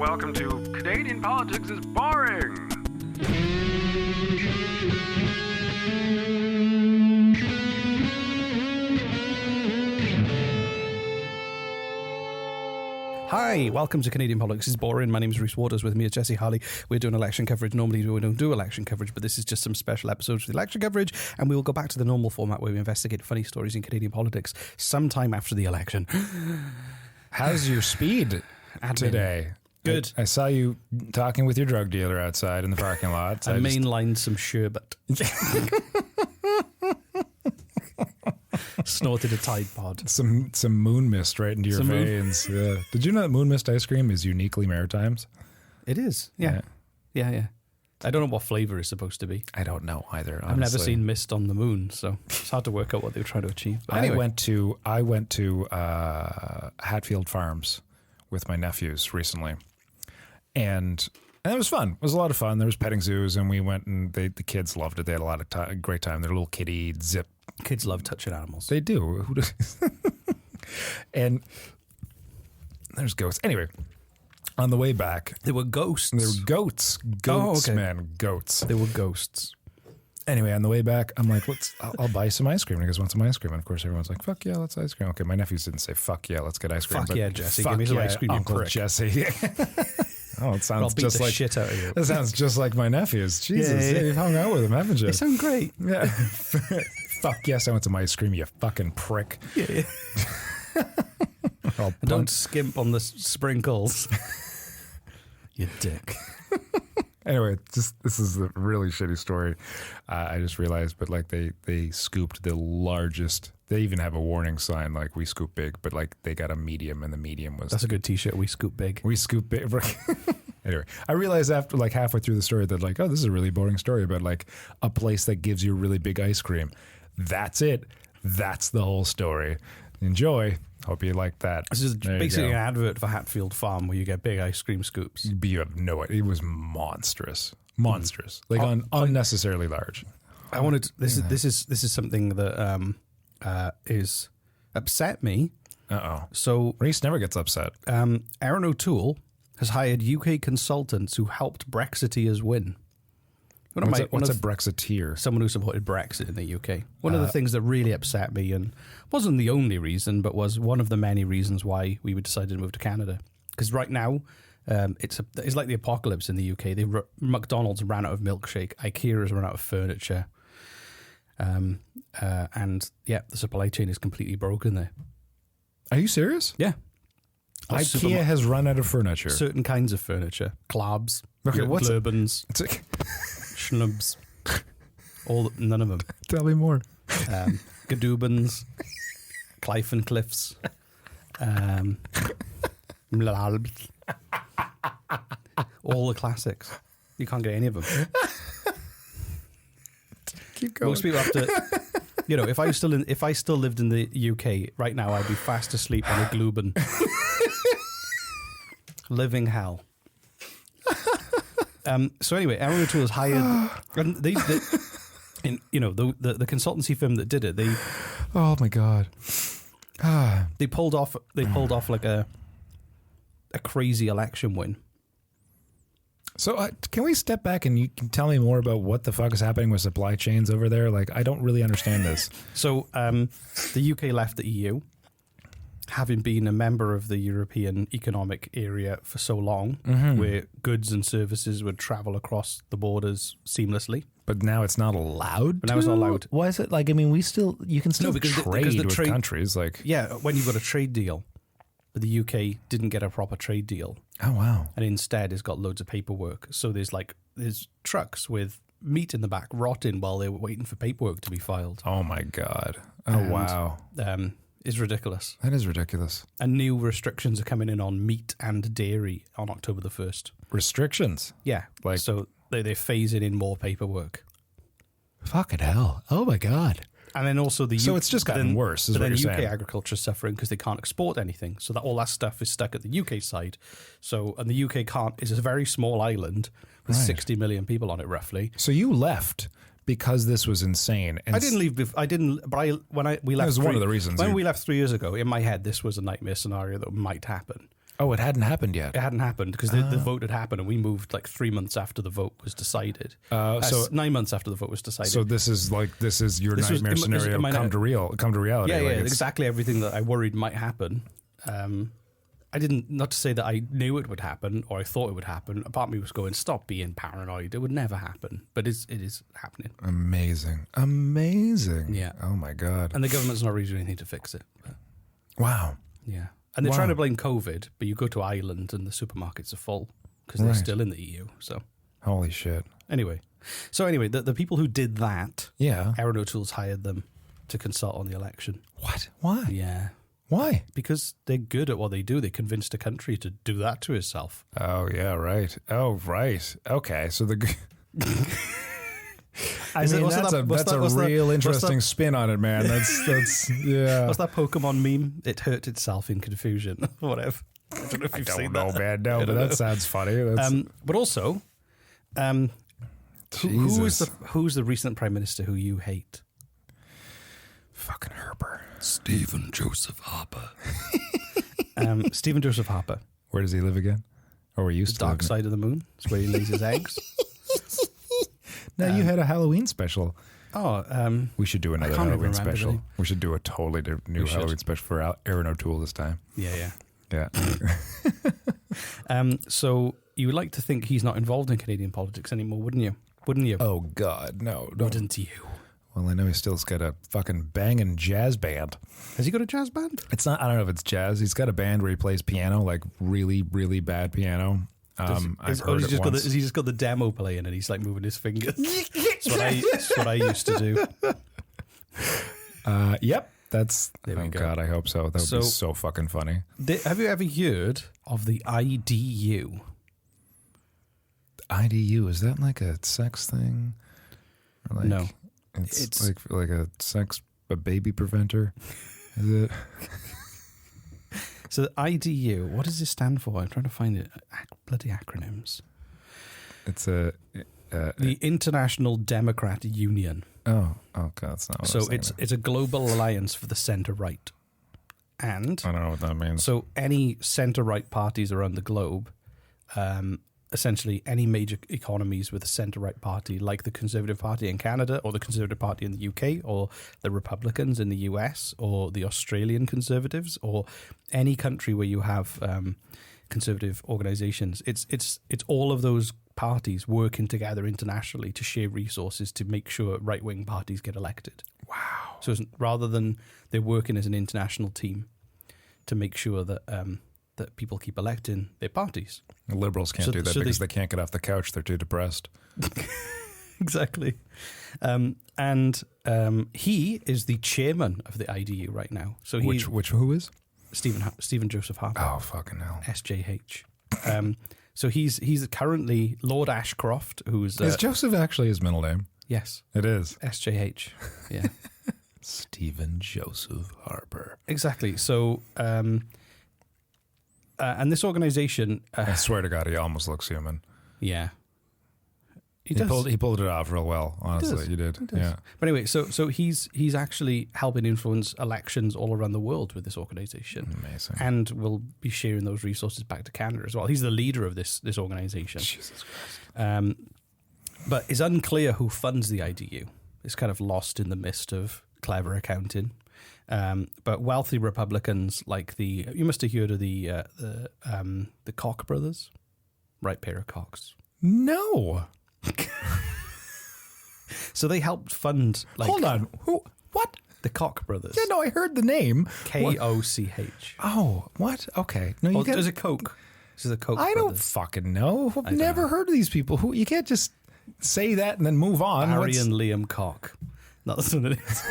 welcome to Canadian Politics is Boring. Hi, welcome to Canadian Politics is Boring. My name is Rhys. With me is Jesse Harley. We're doing election coverage. Normally we don't do election coverage, but this is just some special episodes for the election coverage, and we will go back to the normal format where we investigate funny stories in Canadian politics sometime after the election. How's your speed today? Good. I saw you talking with your drug dealer outside in the parking lot. I mainlined some sherbet. Snorted a Tide Pod. Some moon mist right into your veins. Yeah. Did you know that moon mist ice cream is uniquely Maritimes? It is. Yeah. I don't know what flavor it's supposed to be. I don't know either. Honestly. I've never seen mist on the moon, so it's hard to work out what they were trying to achieve. But anyway. I went to Hatfield Farms with my nephews recently, and it was fun. It was a lot of fun. There was petting zoos, and we went, and the kids loved it. They had a lot of great time. Their little kitty zip. Kids love touching animals. They do. And there's ghosts. Anyway, on the way back, there were ghosts. There were goats. Goats, man. Goats. There were ghosts. Anyway, on the way back, I'm like, I'll buy some ice cream. And he goes, want some ice cream? And of course, everyone's like, fuck yeah, let's ice cream. Okay, my nephews didn't say, fuck yeah, let's get ice cream. Fuck yeah, Jesse. Give me some ice cream, Uncle you prick. Jesse. Oh, it sounds just like shit out of you. That sounds just like my nephews. Jesus, yeah. You've hung out with them, haven't you? They sound great. Yeah. Fuck yes, I want some ice cream, you fucking prick. Yeah. Don't skimp on the sprinkles. You dick. Anyway, this is a really shitty story. I just realized, but like they scooped the largest. They even have a warning sign, like we scoop big, but like they got a medium, and the medium was. That's a good T-shirt. We scoop big. We scoop big. Anyway, I realized after like halfway through the story that like, oh, this is a really boring story about like a place that gives you really big ice cream. That's it. That's the whole story. Enjoy. Hope you like that. This is basically an advert for Hatfield Farm where you get big ice cream scoops. You have no idea. It was monstrous. Like unnecessarily large. I wanted to, this is something that is upset me. So Rhys never gets upset. Erin O'Toole has hired UK consultants who helped Brexiteers win. What's a Brexiteer? Someone who supported Brexit in the UK. One of the things that really upset me, and wasn't the only reason, but was one of the many reasons why we decided to move to Canada. Because right now, it's like the apocalypse in the UK. McDonald's ran out of milkshake. IKEA has run out of furniture. And yeah, the supply chain is completely broken there. Are you serious? Yeah. IKEA has run out of furniture. Certain kinds of furniture. Clubs. Okay, what's Blurbans. Schnubs. None of them. Tell me more. Gadoobans. Clive and Cliffs. All the classics. You can't get any of them. Keep going. Most people have to. You know, if I still lived in the UK right now, I'd be fast asleep on a Glooban. Living hell. So anyway, Erin O'Toole was hired, and the consultancy firm that did it, oh my god, they pulled off like a crazy election win. So can we step back and you can tell me more about what the fuck is happening with supply chains over there? Like, I don't really understand this. So the UK left the EU, having been a member of the European Economic Area for so long, where goods and services would travel across the borders seamlessly. But now it's not allowed. But now it's not allowed. Why is it like? I mean, you can still trade with countries like. Yeah, when you've got a trade deal. But the UK didn't get a proper trade deal. Oh wow! And instead, it's got loads of paperwork. So there's trucks with meat in the back rotting while they were waiting for paperwork to be filed. Oh my god! Oh wow! It's ridiculous. That is ridiculous. And new restrictions are coming in on meat and dairy on October the 1st. Restrictions? Yeah. Like, so they're phasing in more paperwork. Fucking hell! Oh my god! And then also so it's just gotten worse. Is what you're saying. UK agriculture is suffering because they can't export anything. So that all that stuff is stuck at the UK side. And the UK is a very small island with 60 million people on it, roughly. So you left because this was insane. And I didn't leave. We left. That was one of the reasons. When we left 3 years ago, in my head, this was a nightmare scenario that might happen. Oh, it hadn't happened yet. It hadn't happened because the vote had happened, and we moved like 3 months after the vote was decided. So 9 months after the vote was decided. So this is your nightmare scenario come to reality. Yeah, like exactly everything that I worried might happen. I didn't, not to say that I knew it would happen or I thought it would happen. A part of me was going, stop being paranoid. It would never happen. But it is happening. Amazing. Yeah. Oh my God. And the government's not really doing anything to fix it. But, Wow. yeah. And they're trying to blame COVID, but you go to Ireland and the supermarkets are full because they're still in the EU. So, holy shit. Anyway, the people who did that, Yeah. Erin O'Toole's hired them to consult on the election. What? Why? Yeah. Why? Because they're good at what they do. They convinced a country to do that to itself. Oh, yeah, right. Oh, right. Okay. So the... that's a real interesting spin on it, man. That's yeah. What's that Pokemon meme? It hurt itself in confusion. Whatever. I don't know if you've seen that. Man. No, but that sounds funny. But also, who's the recent prime minister who you hate? Fucking Harper. Stephen Joseph Harper. Stephen Joseph Harper. Where does he live again? Or were you the dark side of the moon? It's where he lays his eggs. No, you had a Halloween special. Oh, we should do another Halloween special. We should do a totally new Halloween special for Erin O'Toole this time. Yeah. So you would like to think he's not involved in Canadian politics anymore, wouldn't you? Oh God, no. Wouldn't you? Well, I know he's still's got a fucking banging jazz band. Has he got a jazz band? It's not. I don't know if it's jazz. He's got a band where he plays piano, like really, really bad piano. Has he just got the demo playing and he's like moving his fingers? That's what I used to do. Yep. That's. There we go. God, I hope so. That would be so fucking funny. Have you ever heard of the IDU? IDU, is that like a sex thing? Or like, no. It's like a baby preventer. Is it? So the IDU, what does this stand for? I'm trying to find it. Bloody acronyms. It's the International Democrat Union. Oh God, that's not what so it's a global alliance for the centre right. And I don't know what that means. So any centre right parties around the globe, essentially any major economies with a centre-right party like the Conservative Party in Canada or the Conservative Party in the UK or the Republicans in the US or the Australian Conservatives or any country where you have conservative organisations. It's all of those parties working together internationally to share resources to make sure right-wing parties get elected. Wow. So rather than they're working as an international team to make sure that that people keep electing their parties. The Liberals can't do that because they can't get off the couch. They're too depressed. Exactly. He is the chairman of the IDU right now. So who is? Stephen Joseph Harper. Oh, fucking hell. SJH. So he's currently Lord Ashcroft, who's... is Joseph actually his middle name? Yes. It is. SJH. Yeah. Stephen Joseph Harper. Exactly. So... and this organization... I swear to God, he almost looks human. Yeah. He pulled it off real well, honestly. He did. Yeah. But anyway, so he's actually helping influence elections all around the world with this organization. Amazing. And will be sharing those resources back to Canada as well. He's the leader of this organization. Jesus Christ. But it's unclear who funds the IDU. It's kind of lost in the mist of clever accounting. But wealthy Republicans like you must have heard of the Koch brothers, right pair of cocks. No. So they helped fund. Hold on, who? What? The Koch brothers. Yeah, no, I heard the name. KOCH. Oh, what? Okay, no, there's a Coke. This is a Koch. I brothers. don't fucking know. I've never heard of these people. Who? You can't just say that and then move on. Barry and Liam Koch. That's what it is.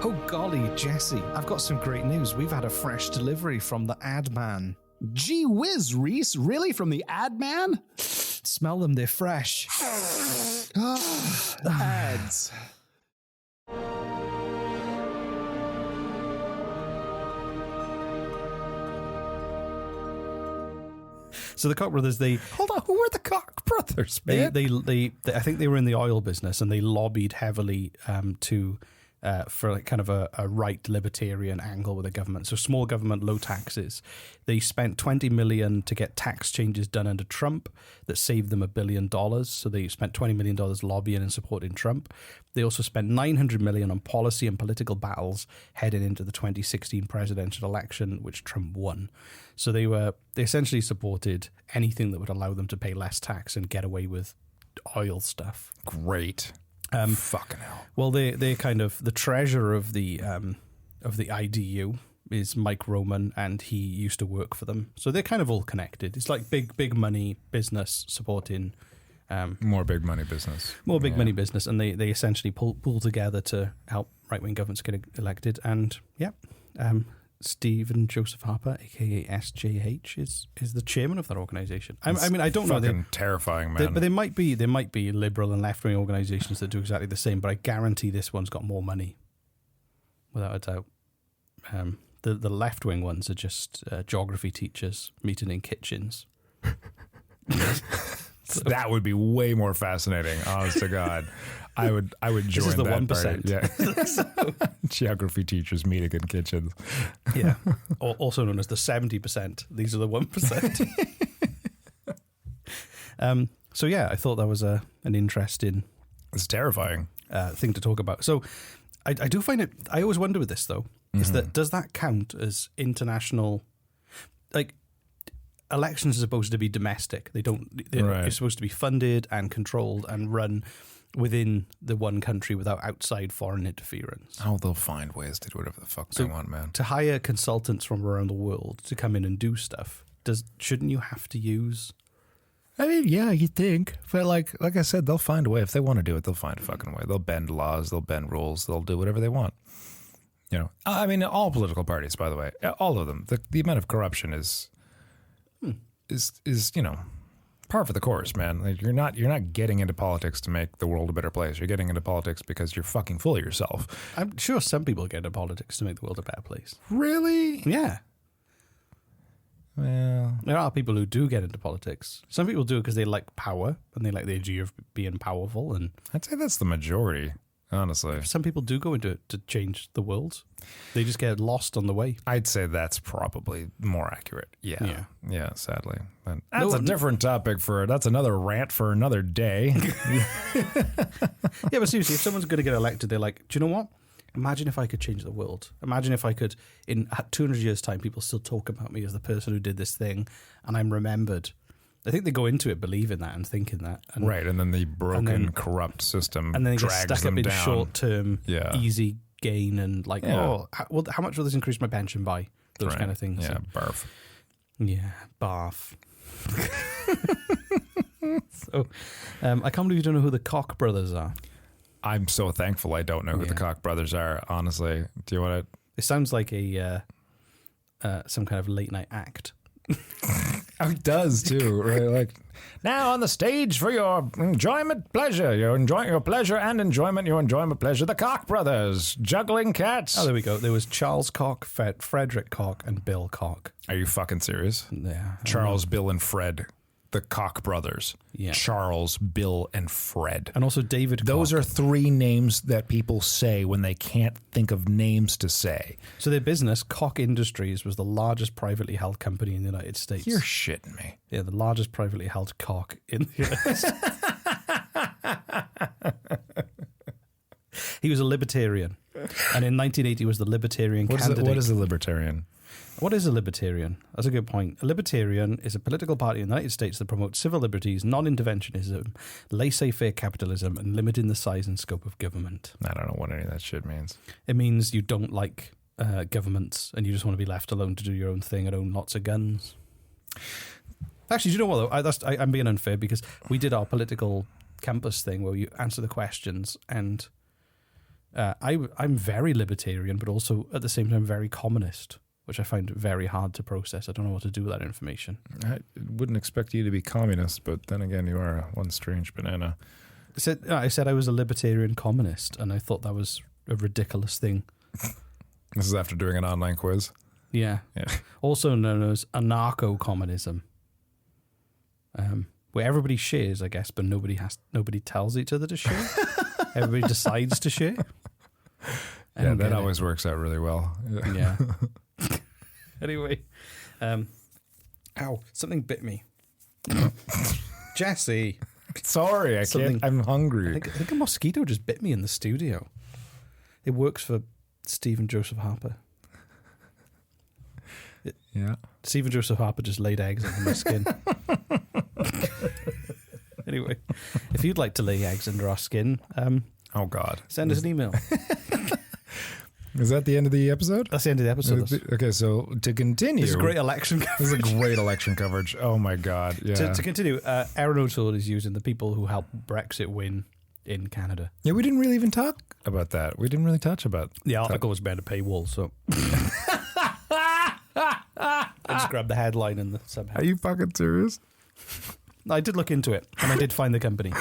Oh golly, Jesse, I've got some great news. We've had a fresh delivery from the ad man. Gee whiz, Rhys, really? From the ad man? Smell them, they're fresh. Ads. So the Koch brothers, hold on. Who are the Koch brothers, man? They I think they were in the oil business and they lobbied heavily to for like kind of a right libertarian angle with the government. So small government, low taxes. They spent $20 million to get tax changes done under Trump that saved them $1 billion. So they spent $20 million lobbying and supporting Trump. They also spent $900 million on policy and political battles heading into the 2016 presidential election, which Trump won. So they essentially supported anything that would allow them to pay less tax and get away with oil stuff. Great. Fucking hell. Well, they kind of the treasurer of the IDU is Mike Roman, and he used to work for them, so they're kind of all connected. It's like big money business supporting more big money business, money business, and they essentially pull together to help right wing governments get elected. And Stephen Joseph Harper, aka SJH, is the chairman of that organization. I mean, I don't know. Fucking terrifying, man. But there might be liberal and left wing organizations that do exactly the same. But I guarantee this one's got more money, without a doubt. The left wing ones are just geography teachers meeting in kitchens. That would be way more fascinating. Honest to God, I would join this is the that 1%. party. Yeah, geography teachers meeting in kitchens. Yeah, also known as the 70%. These are the 1%. So yeah, I thought that was an interesting. It's terrifying thing to talk about. So I do find it. I always wonder with this though. Is that does that count as international? Like, elections are supposed to be domestic. They're supposed to be funded and controlled and run within the one country without outside foreign interference. Oh, they'll find ways to do whatever the fuck they want, man. To hire consultants from around the world to come in and do stuff, shouldn't you have to use? I mean, yeah, you think, but like I said, they'll find a way. If they want to do it, they'll find a fucking way. They'll bend laws, they'll bend rules, they'll do whatever they want. You know, I mean, all political parties, by the way, all of them. The amount of corruption is par for the course, man. Like, you're not getting into politics to make the world a better place. You're getting into politics because you're fucking full of yourself. I'm sure some people get into politics to make the world a better place. Really? Yeah. Well, there are people who do get into politics. Some people do it because they like power and they like the idea of being powerful. And I'd say that's the majority, honestly. Some people do go into it to change the world. They just get lost on the way. I'd say that's probably more accurate. Yeah, sadly. But that's a different topic that's another rant for another day. Yeah, but seriously, if someone's going to get elected, they're like, do you know what? Imagine if I could change the world. Imagine if I could, in 200 years' time, people still talk about me as the person who did this thing, and I'm remembered. I think they go into it believing that and thinking that. And, right, and then the broken, corrupt system and then they get drags stuck them up in down. short-term, easy gain and like, how much will this increase my pension by? Those kind of things. Yeah, barf. Yeah, barf. So, I can't believe you don't know who the Koch brothers are. I'm so thankful I don't know who the Koch brothers are, honestly. Do you want to? It sounds like some kind of late night act. Oh, it does too, right? Like, now on the stage for your enjoyment, pleasure, your pleasure and enjoyment, pleasure. The Koch brothers, juggling cats. Oh, there we go. There was Charles Koch, Frederick Koch, and Bill Koch. Are you fucking serious? Yeah. Charles, Bill, and Fred. The Koch brothers. Yeah. Charles, Bill, and Fred. And also David Koch. Those are three names that people say when they can't think of names to say. So their business, Koch Industries, was the largest privately held company in the United States. You're shitting me. Yeah, the largest privately held cock in the United States. He was a libertarian. And in 1980 was the libertarian candidate. What is a libertarian? What is a libertarian? That's a good point. A libertarian is a political party in the United States that promotes civil liberties, non-interventionism, laissez-faire capitalism, and limiting the size and scope of government. I don't know what any of that shit means. It means you don't like governments and you just want to be left alone to do your own thing and own lots of guns. Actually, do you know what, though? I'm being unfair because we did our political campus thing where you answer the questions, and I'm very libertarian, but also at the same time very communist, which I find very hard to process. I don't know what to do with that information. I wouldn't expect you to be communist, but then again, you are one strange banana. I said I was a libertarian communist, and I thought that was a ridiculous thing. This is after doing an online quiz? Yeah. Also known as anarcho-communism, where everybody shares, I guess, but nobody tells each other to share. Everybody decides to share. I Yeah, don't that get it. always works out really well. Yeah. Anyway, ow! Something bit me. Jesse, Sorry, I Something- can't. I'm hungry. I think a mosquito just bit me in the studio. It works for Stephen Joseph Harper. Yeah. Stephen Joseph Harper just laid eggs under my skin. Anyway, if you'd like to lay eggs under our skin, Oh God. send us an email. Is that the end of the episode? That's the end of the episode. Okay, so to continue, This is great election This coverage. is a great election coverage. Oh my God. Yeah. To continue, Erin O'Toole is using the people who helped Brexit win in Canada. Yeah, we didn't really even talk about that. We didn't really touch about The article was behind a paywall, so I just grabbed the headline and the subhead. Are you fucking serious? I did look into it, and I did find the company.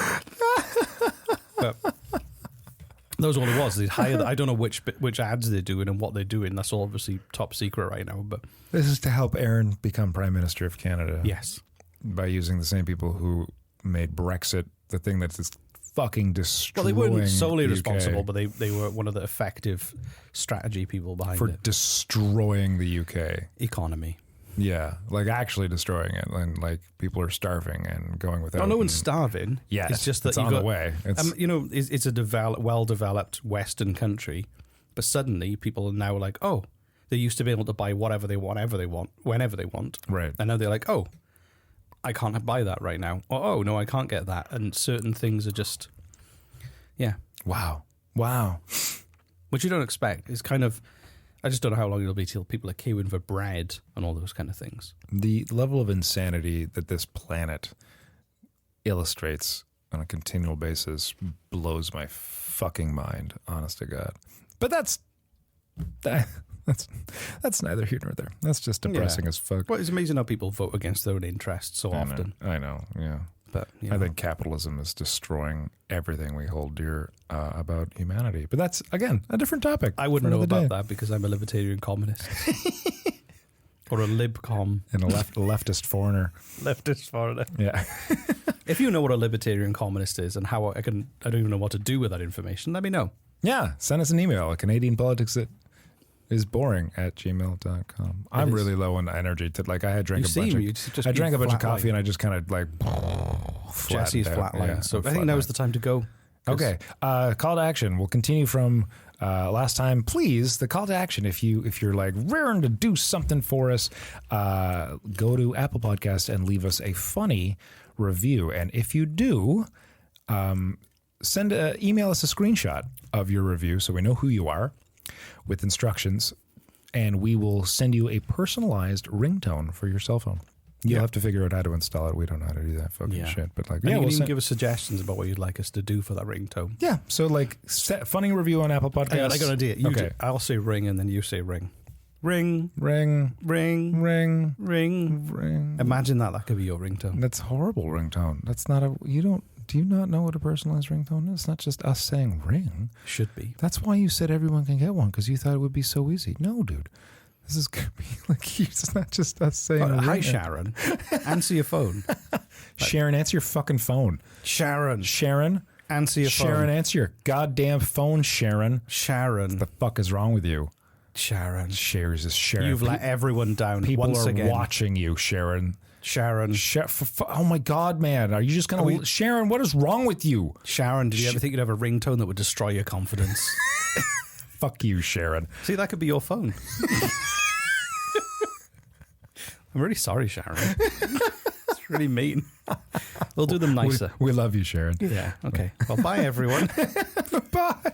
But that was all it was. They hired. I don't know which ads they're doing and what they're doing. That's all obviously top secret right now. But This is to help Erin become Prime Minister of Canada. yes, By using the same people who made Brexit the thing that's just fucking well, destroying they weren't solely the UK responsible, but they were one of the effective strategy people behind for it. destroying the UK. Economy. Yeah, like actually destroying it, and like people are starving and going without. No one's and- starving. Yeah, it's just that it's you've on got, the way. It's, it's a well-developed Western country, but suddenly people are now like, oh, they used to be able to buy whatever they want, whenever they want. right. And now they're like, oh, I can't buy that right now. Or, oh, no, I can't get that. And certain things are just, yeah, Wow. which you don't expect. It's kind of, I just don't know how long it'll be till people are queuing for bread and all those kind of things. The level of insanity that this planet illustrates on a continual basis blows my fucking mind, honest to God. But that's neither here nor there. That's just depressing as fuck. Well, it's amazing how people vote against their own interests so often. I know, yeah. But I think capitalism is destroying everything we hold dear about humanity. But that's, again, a different topic. I wouldn't for know another about day. that because I'm a libertarian communist. Or a libcom. And a leftist foreigner. Leftist foreigner. Yeah. If you know what a libertarian communist is and how I don't even know what to do with that information, let me know. Yeah. Send us an email. Canadian politics is boring at gmail.com. I'm really low on energy. I drank I drank a bunch of coffee and I just kind of like Jesse's flatline. Yeah, So I think now is the time to go. Okay. Call to action. We'll continue from last time. Please, the call to action. If you're like raring to do something for us, go to Apple Podcasts and leave us a funny review. And if you do, email us a screenshot of your review so we know who you are with instructions, and we will send you a personalized ringtone for your cell phone. You'll have to figure out how to install it. We don't know how to do that fucking shit. But like, And you can we'll even give us suggestions about what you'd like us to do for that ringtone. yeah. So like, funny review on Apple Podcasts. I got an idea. Okay. I'll say ring and then you say ring. Ring, Ring, ring, ring, ring. ring. Imagine that could be your ringtone. That's a horrible ringtone. That's not a. Do you not know what a personalized ringtone is? It's not just us saying ring. Should be. That's why you said everyone can get one, because you thought it would be so easy. No, dude. This is going to be like, it's not just us saying Hi, ring. Sharon. Answer your phone. Sharon, answer your fucking phone. Sharon. Sharon, Answer your Sharon, phone. answer your goddamn phone, Sharon. Sharon. The fuck is wrong with you? Sharon. Shares is Sharon. You've let everyone down People once are again. watching you, Sharon. Sharon. Oh my God, man! Are you just gonna Sharon? What is wrong with you? Sharon, did you ever think you'd have a ringtone that would destroy your confidence? Fuck you, Sharon. See, that could be your phone. I'm really sorry, Sharon. It's really mean. We'll do them nicer. We love you, Sharon. Yeah, okay. Well, bye, everyone. Bye.